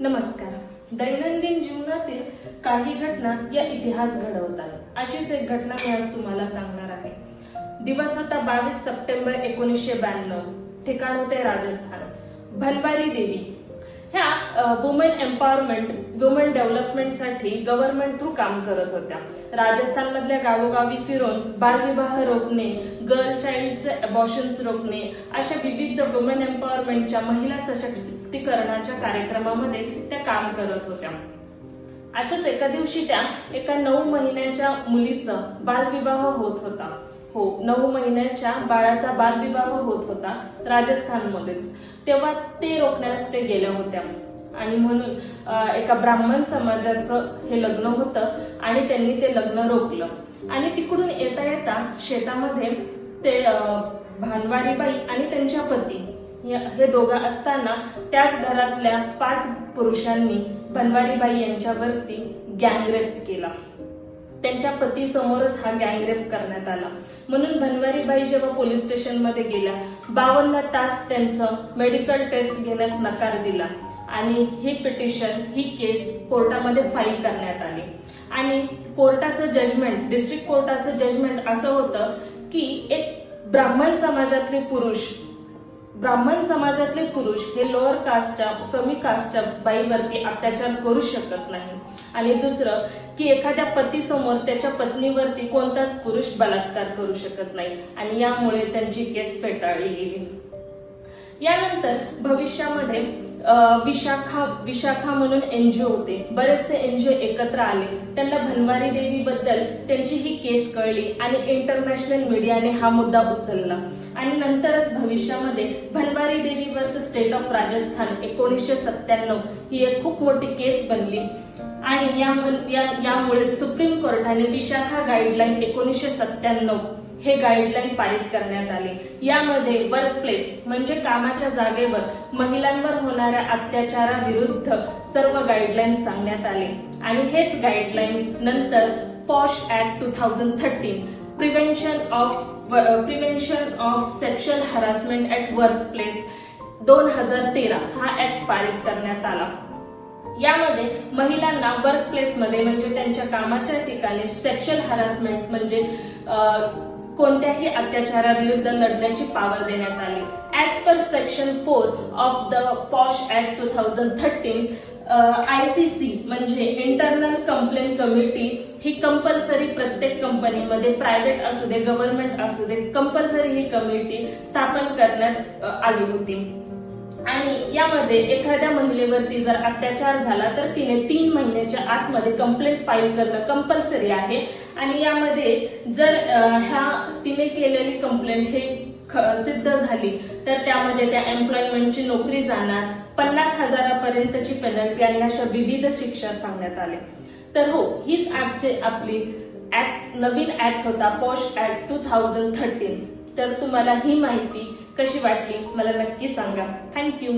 नमस्कार. दैनंदिन जीवनातील काही घटना या इतिहास घडवतात. अशीच एक घटना मी आज तुम्हाला सांगणार आहे. दिवस होता 22 सप्टेंबर 1992. ठिकाण होते राजस्थान. भनवारी देवी ह्या वुमेन एम्पॉवरमेंट, वुमेन डेव्हलपमेंटसाठी गव्हर्नमेंट थ्रू काम करत होत्या. राजस्थान मधल्या गावोगावी फिरून बालविवाह रोखणे, गर्ल चाइल्डचे अबॉर्शन्स रोखणे अशा विविध वुमेन एम्पॉवरमेंटच्या, महिला सशक्तीकरणाच्या कार्यक्रमामध्ये त्या काम करत होत्या. अशाच एका दिवशी त्या एका 9 महिन्याच्या मुलीचा बालविवाह होत होता. 9 महिन्याच्या बाळाचा बालविवाह होत होता राजस्थानमध्येच. तेव्हा ते रोखण्यास ते गेल्या होत्या आणि म्हणून एका ब्राह्मण समाजाचं हे लग्न होतं आणि त्यांनी ते लग्न रोखलं. आणि तिकडून येता येता शेतामध्ये ते भानवारीबाई आणि त्यांच्या पती हे दोघं असताना त्याच घरातल्या 5 पुरुषांनी भनवारीबाई यांच्यावरती गँगरेप केला. त्यांच्या पती समोरच हा गँगरेप करण्यात आला. म्हणून भनवारीबाई जेव्हा पोलीस स्टेशनमध्ये गेल्या, 52 तास त्यांचं मेडिकल टेस्ट घेण्यास नकार दिला आणि ही पिटिशन, ही केस कोर्टामध्ये फाईल करण्यात आली. आणि कोर्टाचं जजमेंट, डिस्ट्रिक्ट कोर्टाचं जजमेंट असं होतं की एक ब्राह्मण समाजातले पुरुष हे लोअर कास्टच्या, कमी कास्टच्या बाईवरती अत्याचार करू शकत नाही. आणि दुसरं की एखाद्या पतीसमोर त्याच्या पत्नीवरती कोणताच पुरुष बलात्कार करू शकत नाही. आणि यामुळे त्यांची केस फेटाळली गेली. यानंतर भविष्यामध्ये विशाखा म्हणून एनजीओ होते. बरेचसे एनजीओ एकत्र आले. त्यांना भनवारी देवी बद्दल त्यांची ही केस कळली आणि इंटरनॅशनल मीडियाने हा मुद्दा उचलला. आणि नंतरच भविष्यामध्ये भनवारी देवी वर्सेस स्टेट ऑफ राजस्थान 1997 ही एक खूप मोठी केस बनली. आणि यामुळे सुप्रीम कोर्टाने विशाखा गाईडलाईन 1997 हे गाईडलाईन पारित करण्यात आले. यामध्ये वर्कप्लेस म्हणजे कामाच्या जागेवर महिलांवर होणाऱ्या अत्याचाराविरुद्ध सर्व गाईडलाईन सांगण्यात आले. आणि हेच गाईडलाईन नंतर posh act 2013 prevention of sexual harassment at workplace 2013 हा ऍक्ट पारित करण्यात आला. यामध्ये महिलांना वर्कप्लेसमध्ये म्हणजे त्यांच्या कामाच्या ठिकाणी सेक्शुअल हॅरासमेंट म्हणजे कोणत्याही अत्याचाराविरुद्ध लढण्याची पॉवर देण्यात आली. As per section 4 of the posh act 2013 ICC म्हणजे इंटरनल कंप्लेंट कमिटी ही कंपल्सरी प्रत्येक कंपनीमध्ये, प्रायव्हेट असू दे, गव्हर्नमेंट असू दे, कंपल्सरी ही कमिटी स्थापन करण्यात आली होती. आणि यामध्ये एखाद्या महिलेवरती जर अत्याचार झाला तर तिने 3 महिन्याच्या आतमध्ये कंप्लेंट फाईल करणं कंपल्सरी आहे. आणि यामध्ये जर तिने केलेली कंप्लेंट हे सिद्ध झाली तर त्यामध्ये त्या एम्प्लॉयमेंटची नोकरी जाणार, 50,000 पर्यंतची पेनल्टी आणि अशा विविध शिक्षा सांगण्यात आले. तर हीच आपली नवीन ऍक्ट होता पॉश ऍक्ट 2013. तर तुम्हाला ही माहिती कशी वाटली मला नक्की सांगा. थँक्यू.